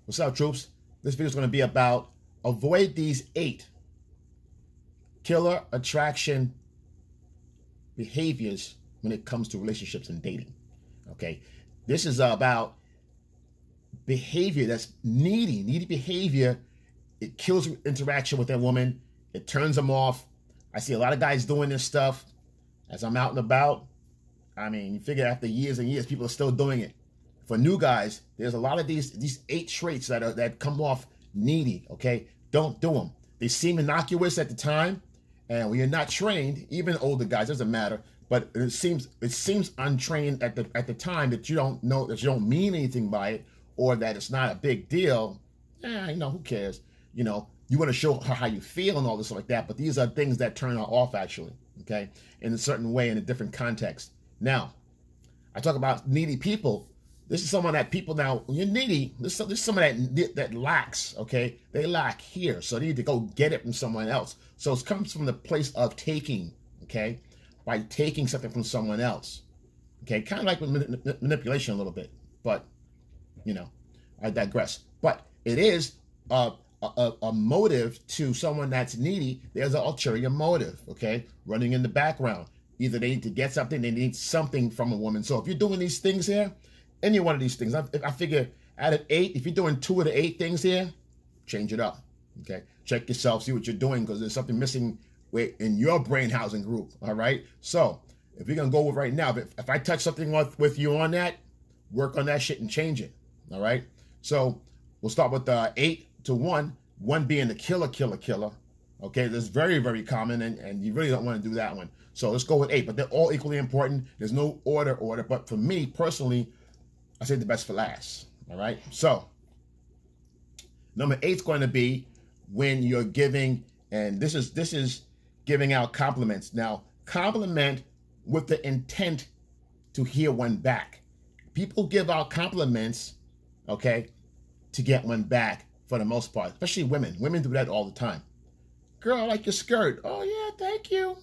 What's up, troops? This video is going to be about avoid these 8 killer attraction behaviors when it comes to relationships and dating. Okay, this is about behavior that's needy behavior. It kills interaction with that woman. It turns them off. I see a lot of guys doing this stuff as I'm out and about. I mean, you figure after years and years, people are still doing it. For new guys, there's a lot of these 8 traits that come off needy. Okay, don't do them. They seem innocuous at the time, and when you're not trained, even older guys, doesn't matter. But it seems untrained at the time that you don't know, that you don't mean anything by it, or that it's not a big deal. You know, who cares? You know, you want to show her how you feel and all this like that. But these are things that turn her off, actually. Okay, in a certain way, in a different context. Now, I talk about needy people. This is someone that people now, when you're needy, this is someone that lacks, okay? They lack here, so they need to go get it from someone else. So it comes from the place of taking, okay? By taking something from someone else, okay? Kind of like with manipulation a little bit, but, you know, I digress. But it is a motive to someone that's needy. There's an ulterior motive, okay? Running in the background. Either they need to get something, they need something from a woman. So if you're doing these things here, any one of these things, I figure out of 8, if you're doing 2 of the 8 things here, change it up, okay? Check yourself, see what you're doing, because there's something missing in your brain housing group, all right? So if you're going to go with right now, if I touch something with you on that, work on that shit and change it, all right? So we'll start with 8 to 1, 1 being the killer, okay? That's very, very common, and you really don't want to do that one. So let's go with 8, but they're all equally important. There's no order, but for me personally, I say the best for last, all right? So, number 8 is going to be when you're giving, and this is giving out compliments. Now, compliment with the intent to hear one back. People give out compliments, okay, to get one back for the most part, especially women. Women do that all the time. Girl, I like your skirt. Oh, yeah, thank you.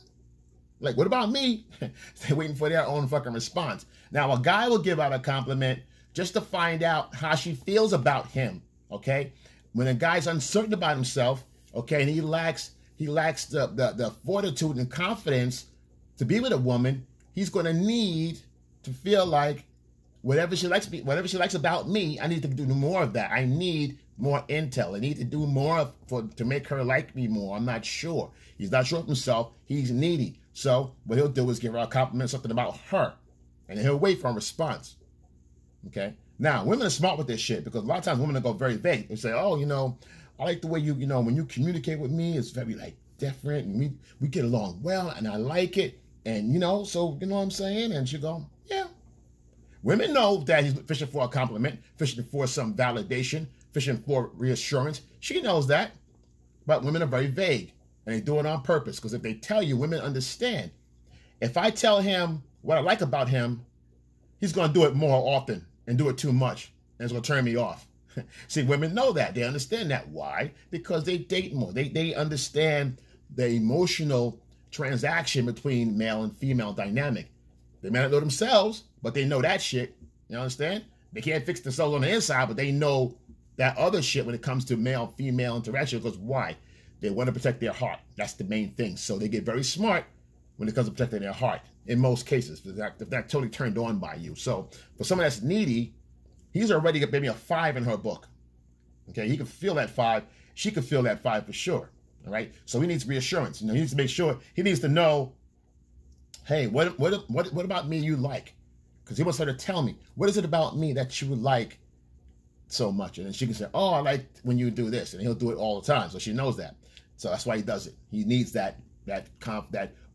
Like, what about me? They're waiting for their own fucking response. Now, a guy will give out a compliment just to find out how she feels about him, okay? When a guy's uncertain about himself, okay, and he lacks the fortitude and confidence to be with a woman, he's going to need to feel like whatever she likes about me, I need to do more of that. I need more intel. I need to do more to make her like me more. I'm not sure. He's not sure of himself. He's needy. So what he'll do is give her a compliment, something about her, and he'll wait for a response. Okay. Now, women are smart with this shit, because a lot of times women will go very vague. They say, oh, you know, I like the way you know, when you communicate with me, it's very like different, and we get along well, and I like it. And, you know, so, you know what I'm saying? And she'll go, yeah. Women know that he's fishing for a compliment, fishing for some validation, fishing for reassurance. She knows that. But women are very vague, and they do it on purpose, because if they tell you, women understand. If I tell him what I like about him, he's going to do it more often and do it too much, and it's going to turn me off. See, women know that. They understand that. Why? Because they date more. They understand the emotional transaction between male and female dynamic. They may not know themselves, but they know that shit. You understand? They can't fix themselves on the inside, but they know that other shit when it comes to male-female interaction. Because why? They want to protect their heart. That's the main thing. So they get very smart when it comes to protecting their heart, in most cases, if they're totally turned on by you. So for someone that's needy, he's already maybe a 5 in her book. Okay, he can feel that 5. She can feel that 5 for sure. All right. So he needs reassurance. You know, he needs to make sure. He needs to know, hey, what about me you like? Because he wants her to tell me, what is it about me that you like so much? And then she can say, oh, I like when you do this, and he'll do it all the time. So she knows that. So that's why he does it. He needs that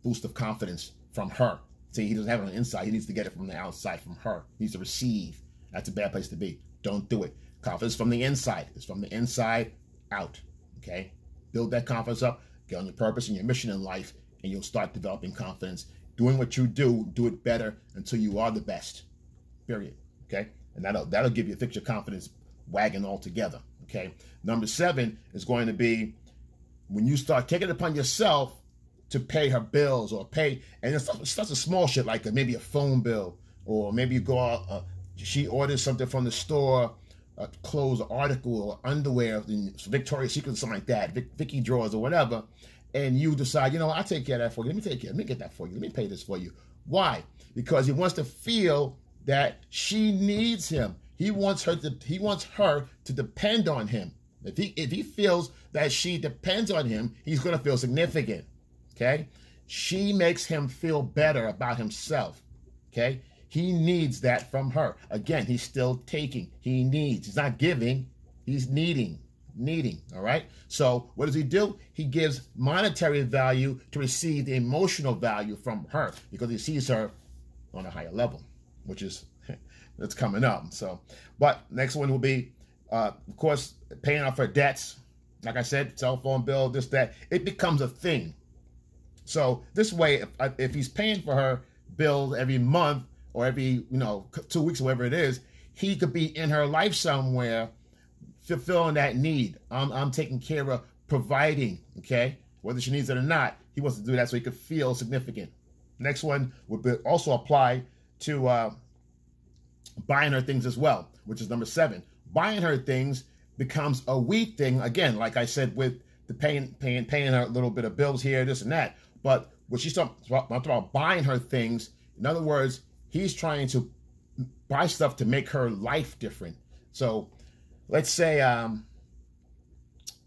boost of confidence from her. See, he doesn't have it on the inside. He needs to get it from the outside, from her. He needs to receive. That's a bad place to be. Don't do it. Confidence from the inside. It's from the inside out. Okay? Build that confidence up. Get on your purpose and your mission in life, and you'll start developing confidence. Doing what you do it better until you are the best. Period. Okay? And that'll give you a fix your confidence wagon altogether. Okay? Number 7 is going to be when you start taking it upon yourself to pay her bills, or pay, and it's such a small shit like maybe a phone bill, or maybe you go out, she orders something from the store, clothes, or article, or underwear, Victoria's Secret, something like that, Vicky drawers or whatever, and you decide, you know, I'll take care of that for you. Let me get that for you. Let me pay this for you. Why? Because he wants to feel that she needs him. He wants her to depend on him. If he feels that she depends on him, he's going to feel significant. Okay? She makes him feel better about himself. Okay? He needs that from her. Again, he's still taking. He needs. He's not giving. He's needing. All right? So what does he do? He gives monetary value to receive the emotional value from her because he sees her on a higher level, which is that's coming up. So, but next one will be, of course, paying off her debts. Like I said, cell phone bill, this, that. It becomes a thing. So this way, if he's paying for her bills every month or every 2 weeks or whatever it is, he could be in her life somewhere, fulfilling that need. I'm taking care of providing. Okay, whether she needs it or not, he wants to do that so he could feel significant. Next one would also apply to buying her things as well, which is number 7. Buying her things becomes a we thing. Again, like I said, with the paying her a little bit of bills here, this and that. But when she's talking about buying her things, in other words, he's trying to buy stuff to make her life different. So let's say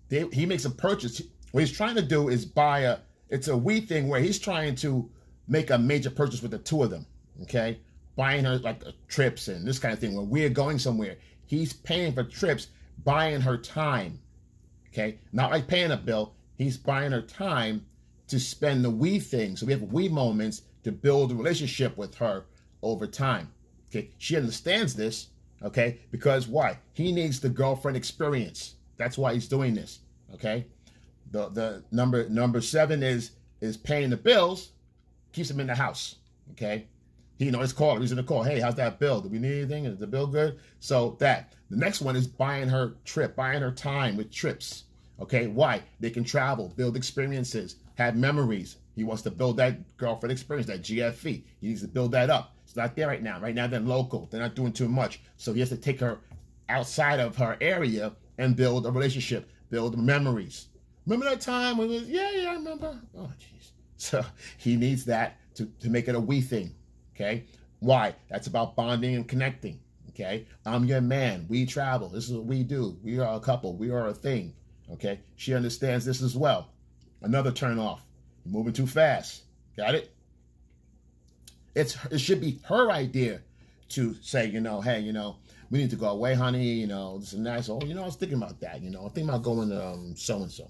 he makes a purchase. What he's trying to do is buy it's a we thing where he's trying to make a major purchase with the two of them. Okay, buying her like trips and this kind of thing. When we're going somewhere, he's paying for trips, buying her time. Okay, not like paying a bill. He's buying her time to spend the we thing. So we have we moments to build a relationship with her over time. Okay, she understands this. Okay, because why? He needs the girlfriend experience. That's why he's doing this. Okay, the number 7 is paying the bills, keeps him in the house. Okay, he knows call. He's in the call. Hey, how's that bill? Do we need anything? Is the bill good? So that. The next one is buying her trip, buying her time with trips. Okay, why? They can travel, build experiences, have memories. He wants to build that girlfriend experience, that GFE. He needs to build that up. It's not there right now. Right now they're local. They're not doing too much. So he has to take her outside of her area and build a relationship, build memories. Remember that time when it was, yeah, I remember. Oh, jeez. So he needs that to make it a we thing. Okay, why? That's about bonding and connecting. Okay, I'm your man. We travel. This is what we do. We are a couple. We are a thing. Okay, she understands this as well. Another turn off. You're moving too fast. Got it? It should be her idea to say, hey, we need to go away, honey. This and that. So, I was thinking about that. I'm thinking about going to so and so.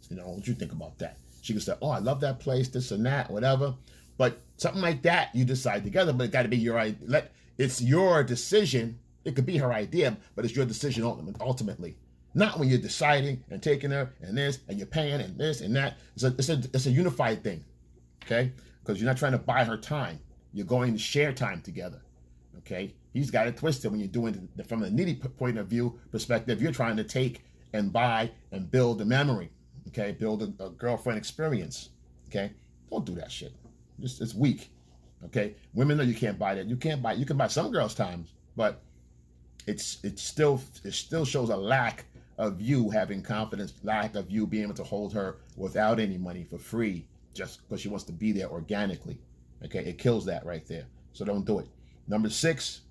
What you think about that? She can say, oh, I love that place, this and that, whatever. But something like that, you decide together. But it got to be your idea. It's your decision. It could be her idea, but it's your decision ultimately. Not when you're deciding and taking her and this and you're paying and this and that. It's a unified thing, okay? Because you're not trying to buy her time. You're going to share time together, okay? He's got it twisted when you're doing it from a needy point of view perspective. You're trying to take and buy and build a memory, okay? Build a girlfriend experience, okay? Don't do that shit. It's weak. Okay, women know you can't buy that. You can buy some girls' times, but it still shows a lack of you having confidence, lack of you being able to hold her without any money for free, just because she wants to be there organically. Okay, it kills that right there. So don't do it. Number 5,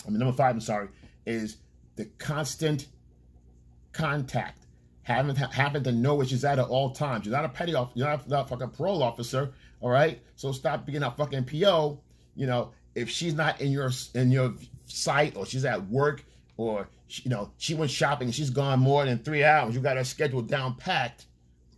I'm sorry, is the constant contact. Having to know where she's at all times. You're not a petty officer. You're not a fucking parole officer. All right. So stop being a fucking PO. If she's not in your sight, or she's at work, or she went shopping and she's gone more than 3 hours. You got her schedule down packed,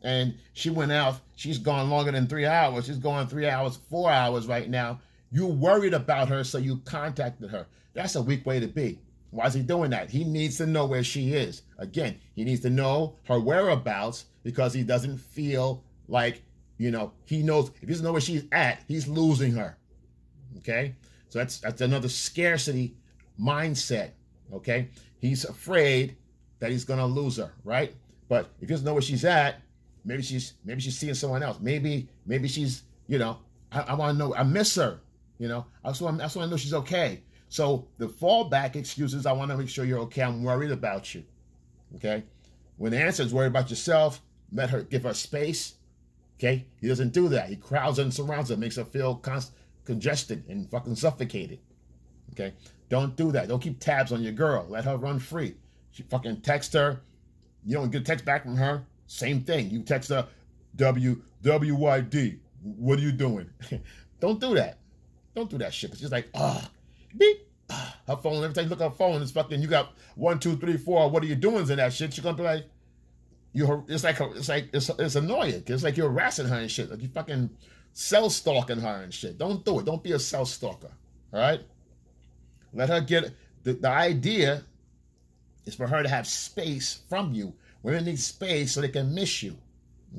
and she went out. She's gone longer than 3 hours. She's going 3 hours, 4 hours right now. You worried about her, so you contacted her. That's a weak way to be. Why is he doing that? He needs to know where she is. Again, he needs to know her whereabouts because he doesn't feel like, he knows if he doesn't know where she's at, he's losing her. Okay? So that's another scarcity mindset. Okay? He's afraid that he's going to lose her, right? But if he doesn't know where she's at, maybe she's seeing someone else. Maybe she's, I want to know, I miss her. I just want to know she's okay. So the fallback excuses, I want to make sure you're okay. I'm worried about you. Okay? When the answer is worried about yourself, let her, give her space. Okay? He doesn't do that. He crowds her and surrounds her, makes her feel congested and fucking suffocated. Okay? Don't do that. Don't keep tabs on your girl. Let her run free. She fucking text her. You don't get a text back from her. Same thing. You text her, WYD. What are you doing? Don't do that. Don't do that shit. It's just like, beep. Her phone, every time you look at her phone, it's fucking, you got 1, 2, 3, 4, what are you doing in that shit? She's gonna be like, it's annoying. It's like you're harassing her and shit. Like you fucking cell stalking her and shit. Don't do it. Don't be a cell stalker. All right? Let her get, the idea is for her to have space from you. Women need space so they can miss you.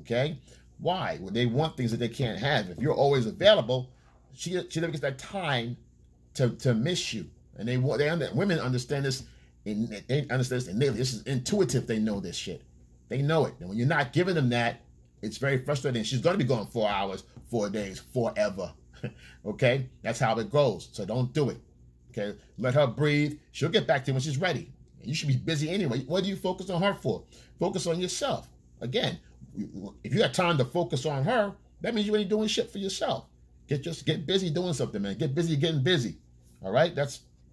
Okay? Why? Well, they want things that they can't have. If you're always available, she never gets that time to miss you. And women understand this. They understand this innately. This is intuitive. They know this shit. They know it. And when you're not giving them that, it's very frustrating. She's going to be going 4 hours, 4 days, forever. Okay? That's how it goes. So don't do it. Okay? Let her breathe. She'll get back to you when she's ready. You should be busy anyway. What do you focus on her for? Focus on yourself. Again, if you got time to focus on her, that means you ain't doing shit for yourself. Get busy doing something, man. Get busy getting busy. All right?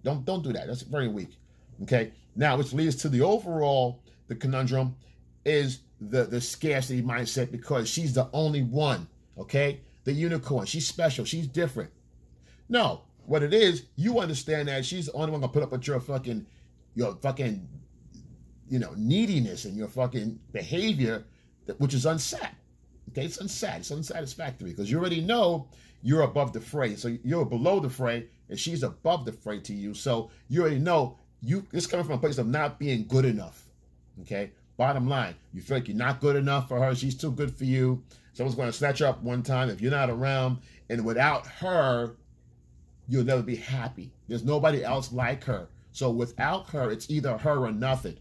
Don't do that. That's very weak. Okay? Now, which leads to the overall, the conundrum is the scarcity mindset, because she's the only one. Okay? The unicorn. She's special. She's different. No. What it is, you understand that she's the only one gonna put up with your fucking neediness and your fucking behavior, which is unsat. Okay, it's unsat. It's unsatisfactory, because you already know you're above the fray. So you're below the fray, and she's above the fray to you. So you already know it's coming from a place of not being good enough. Okay, bottom line, you feel like you're not good enough for her. She's too good for you. Someone's going to snatch her up one time if you're not around, and without her, you'll never be happy. There's nobody else like her. So without her, it's either her or nothing.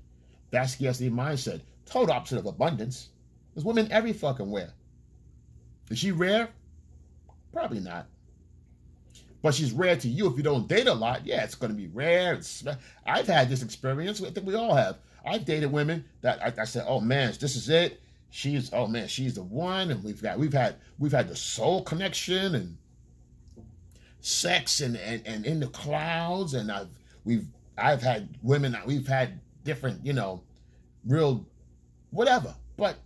That's scarcity mindset. Total opposite of abundance. There's women every fucking where. Is she rare? Probably not. But she's rare to you if you don't date a lot. Yeah, it's going to be rare. I've had this experience. I think we all have. I've dated women that I said, oh man, this is it. She's the one. And we've had the soul connection and sex and in the clouds. And I've had women, we've had different, real whatever. But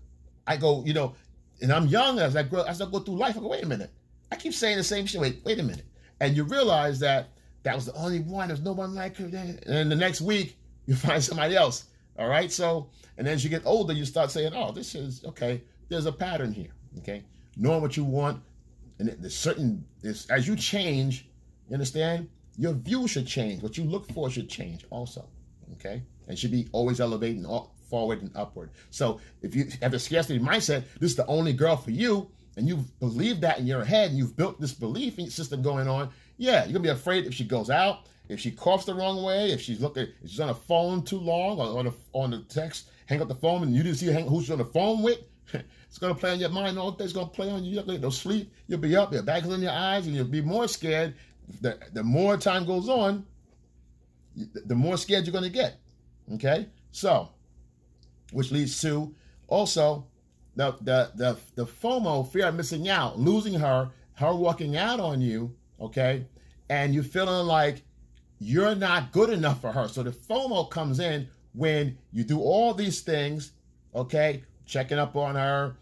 I go, and I'm young as I go through life, I go, wait a minute. I keep saying the same shit. Wait a minute. And you realize that was the only one. There's no one like her. And then the next week, you find somebody else. All right? So, and as you get older, you start saying, oh, this is, okay, there's a pattern here. Okay? Knowing what you want. And as you change, you understand? Your view should change. What you look for should change also. Okay? And should be always elevating forward and upward. So if you have a scarcity mindset, this is the only girl for you, and you believe that in your head, and you've built this belief system going on, yeah, you're going to be afraid if she goes out, if she coughs the wrong way, if she's on the phone too long, or on the text, hang up the phone, and you didn't see who she's on the phone with. It's going to play on your mind all day. It's going to play on you. You're not going to get no sleep. You'll be up, your bags in your eyes, and you'll be more scared. The more time goes on, the more scared you're going to get. Okay? So, which leads to also the FOMO, fear of missing out, losing her walking out on you, okay? And you're feeling like you're not good enough for her. So the FOMO comes in when you do all these things, okay? Checking up on her,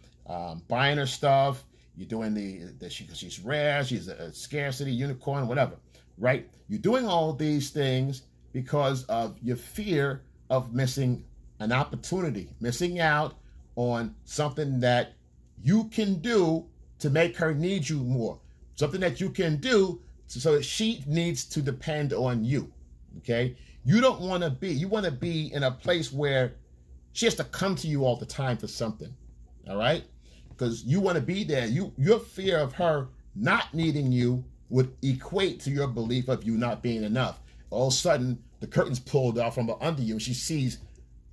buying her stuff, you're doing she's rare, she's a scarcity, unicorn, whatever, right? You're doing all these things because of your fear of missing an opportunity, missing out on something that you can do to make her need you more. Something that you can do so that she needs to depend on you, okay? You don't want to be, you want to be in a place where she has to come to you all the time for something, all right? Because you want to be there. Your fear of her not needing you would equate to your belief of you not being enough. All of a sudden, the curtain's pulled off from under you, and she sees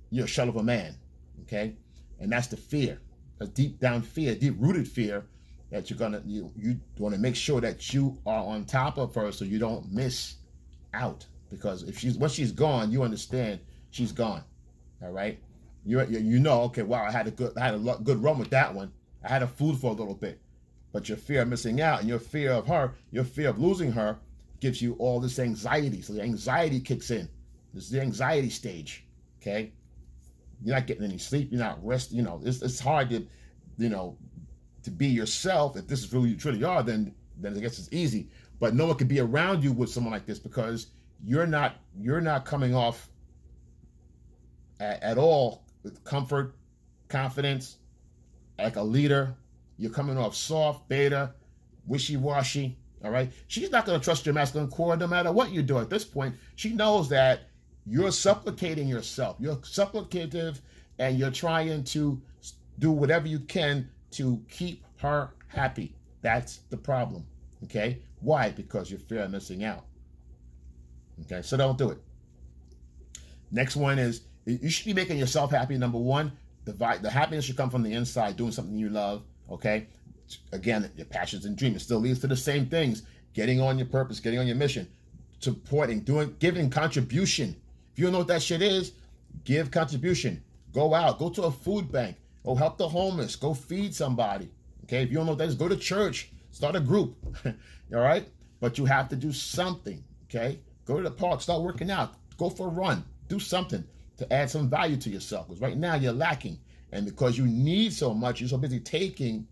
you're a shell of a man, okay? And that's the fear, a deep down fear, deep-rooted fear that you want to make sure that you are on top of her so you don't miss out, because once she's gone, you understand she's gone. All right, you know, okay, wow, I had a good run with that one. I had a food for a little bit, but your fear of missing out and your fear of her, your fear of losing her, gives you all this anxiety. So the anxiety kicks in. This is the anxiety stage. Okay, you're not getting any sleep. You're not resting. You know, it's hard to, you know, to be yourself. If this is who you truly are, then I guess it's easy. But no one can be around you with someone like this because you're not coming off at all with comfort, confidence, like a leader. You're coming off soft, beta, wishy-washy. All right. She's not going to trust your masculine core no matter what you do at this point. She knows that you're supplicating yourself. You're supplicative, and you're trying to do whatever you can to keep her happy. That's the problem. Okay. Why? Because you fear missing out. Okay. So don't do it. Next one is you should be making yourself happy. Number one, the happiness should come from the inside, doing something you love. Okay. Again, your passions and dreams, it still leads to the same things. Getting on your purpose, getting on your mission, supporting, giving contribution. If you don't know what that shit is, give contribution. Go out, go to a food bank, go help the homeless, go feed somebody. Okay, if you don't know what that is, go to church, start a group. All right, but you have to do something. Okay, go to the park, start working out, go for a run, do something to add some value to yourself. Because right now you're lacking, and because you need so much, you're so busy taking.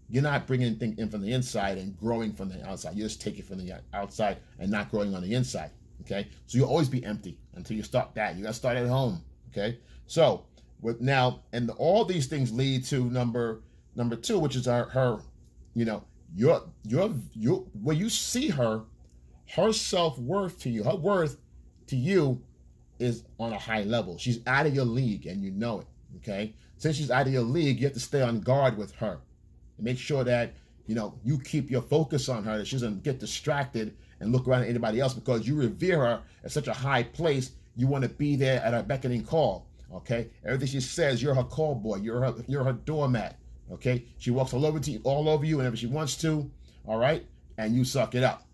You're not bringing anything in from the inside and growing from the outside. You're just taking from the outside and not growing on the inside, okay? So you'll always be empty until you start that. You got to start at home, okay? So all these things lead to number two, which is her, you know, when you see her self-worth to you, her worth to you is on a high level. She's out of your league, and you know it, okay? Since she's out of your league, you have to stay on guard with her. Make sure that, you know, you keep your focus on her, that she doesn't get distracted and look around at anybody else, because you revere her at such a high place. You want to be there at her beckoning call, okay? Everything she says, you're her call boy. You're her doormat, okay? She walks all over you whenever she wants to, all right? And you suck it up,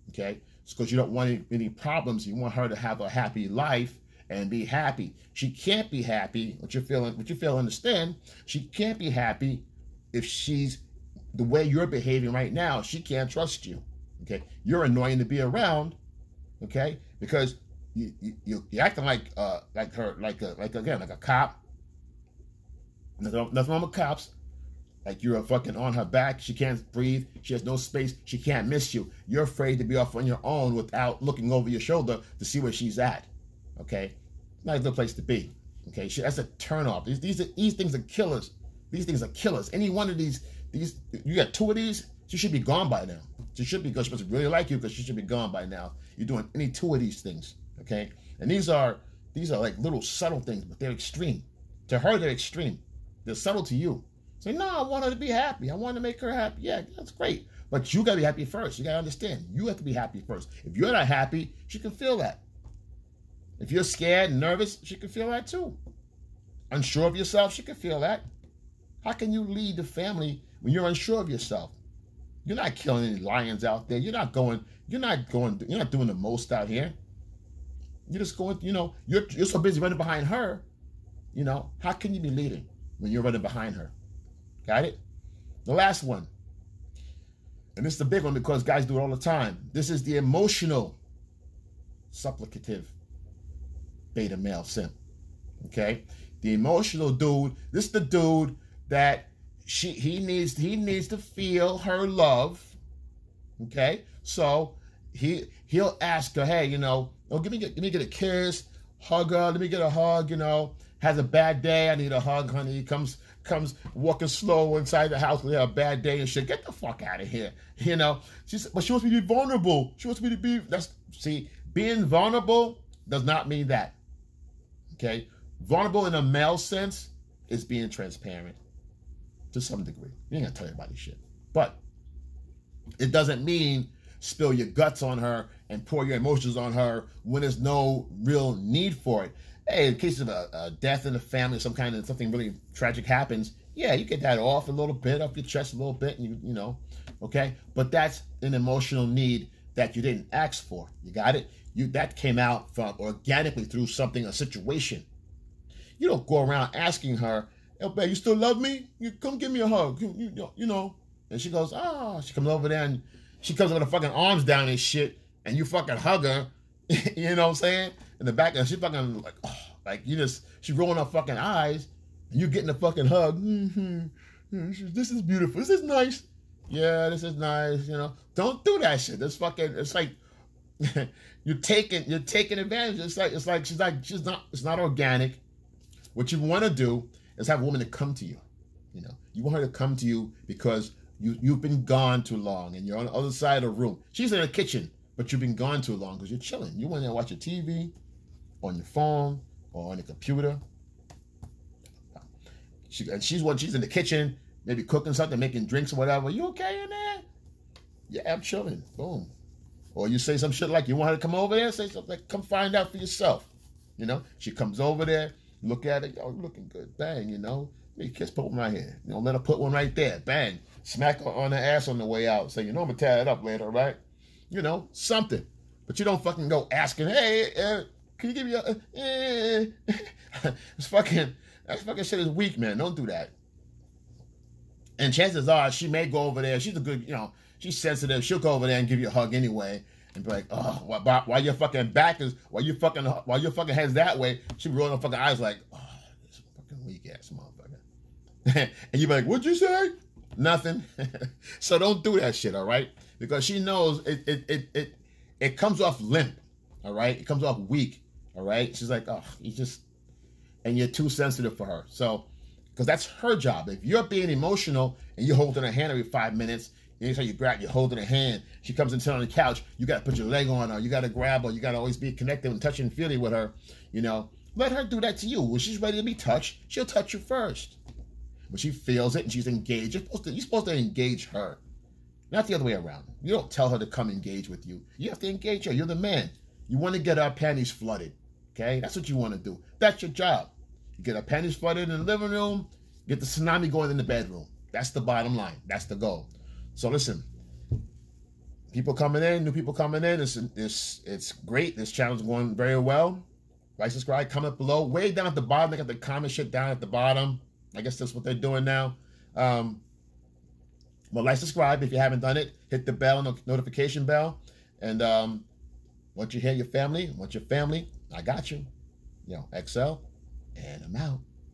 okay? It's because you don't want any problems. You want her to have a happy life and be happy. She can't be happy. What you feel, understand? She can't be happy if she's the way you're behaving right now. She can't trust you. Okay, you're annoying to be around. Okay, because you're acting like a cop. Nothing wrong with cops. Like you're fucking on her back. She can't breathe. She has no space. She can't miss you. You're afraid to be off on your own without looking over your shoulder to see where she's at. Okay, not a good place to be. Okay, that's a turnoff. These things are killers. These things are killers. Any one of these, you got two of these, she should be gone by now. She should be, because she must really like you, because she should be gone by now. You're doing any two of these things, okay? And these are like little subtle things, but they're extreme. To her, they're extreme. They're subtle to you. Say, no, I want her to be happy. I want to make her happy. Yeah, that's great. But you got to be happy first. You got to understand. You have to be happy first. If you're not happy, she can feel that. If you're scared and nervous, she can feel that too. Unsure of yourself, she can feel that. How can you lead the family when you're unsure of yourself? You're not killing any lions out there. You're not doing the most out here. You're just going, you know, you're so busy running behind her. You know, how can you be leading when you're running behind her? Got it? The last one. And this is the big one because guys do it all the time. This is the emotional, supplicative beta male simp. Okay? The emotional dude, this is the dude that he needs to feel her love, okay? So he'll ask her, hey, you know, oh, let me get a kiss, hug her, let me get a hug, you know. Has a bad day, I need a hug, honey. He comes walking slow inside the house. We have a bad day and shit. Get the fuck out of here, you know. But she wants me to be vulnerable. She wants me to be. Being vulnerable does not mean that. Okay, vulnerable in a male sense is being transparent. To some degree. You ain't gonna tell everybody shit. But it doesn't mean spill your guts on her and pour your emotions on her when there's no real need for it. Hey, in case of a death in the family, something really tragic happens, yeah, you get that off a little bit, off your chest a little bit, and you know, okay? But that's an emotional need that you didn't ask for. You got it? that came out from organically through something, a situation. You don't go around asking her, "Oh, babe, you still love me? You come give me a hug." You know. And she goes, "Ah." She comes over there and she comes with her fucking arms down and shit, and you fucking hug her. You know what I'm saying? In the back, and she fucking like, oh, like she rolling her fucking eyes, and you getting a fucking hug. This is beautiful. This is nice. Yeah, this is nice. You know, don't do that shit. It's like you're taking advantage. It's not organic. What you want to do is have a woman to come to you. You know, you want her to come to you because you've been gone too long and you're on the other side of the room. She's in the kitchen, but you've been gone too long because you're chilling. You want to watch your TV, on your phone, or on the computer. She's in the kitchen, maybe cooking something, making drinks or whatever. You okay in there? Yeah, I'm chilling. Boom. Or you say some shit like, you want her to come over there? Say something like, come find out for yourself. You know, she comes over there, look at it, oh, you're looking good. Bang, you know. Maybe kiss, put one right here. You know, let her put one right there. Bang. Smack her on the ass on the way out. Say, you know, I'm going to tear it up later, right? You know, something. But you don't fucking go asking, hey, can you give me a, that fucking shit is weak, man. Don't do that. And chances are she may go over there. She's a good, you know, she's sensitive. She'll go over there and give you a hug anyway. And be like, oh, while your fucking back is, while your fucking head's that way, she rolling her fucking eyes like, oh, this fucking weak ass motherfucker. And you be like, what'd you say? Nothing. So don't do that shit, all right? Because she knows it comes off limp, all right? It comes off weak, all right? She's like, oh, and you're too sensitive for her. So, because that's her job. If you're being emotional and you're holding her hand every 5 minutes, anytime you grab, you're holding her hand, she comes and sits on the couch, you got to put your leg on her, you got to grab her, you got to always be connected and touching and feeling with her, you know. Let her do that to you. When she's ready to be touched, she'll touch you first. When she feels it and she's engaged, you're supposed to engage her, not the other way around. You don't tell her to come engage with you. You have to engage her. You're the man. You want to get our panties flooded, okay? That's what you want to do. That's your job. You get our panties flooded in the living room, get the tsunami going in the bedroom. That's the bottom line. That's the goal. So listen, people coming in, new people coming in, it's great. This channel is going very well. Like, subscribe, comment below. Way down at the bottom, they got the comment shit down at the bottom. I guess that's what they're doing now. Well, like, subscribe if you haven't done it. Hit the bell, notification bell. And once you hear your family, I got you. You know, XL, and I'm out.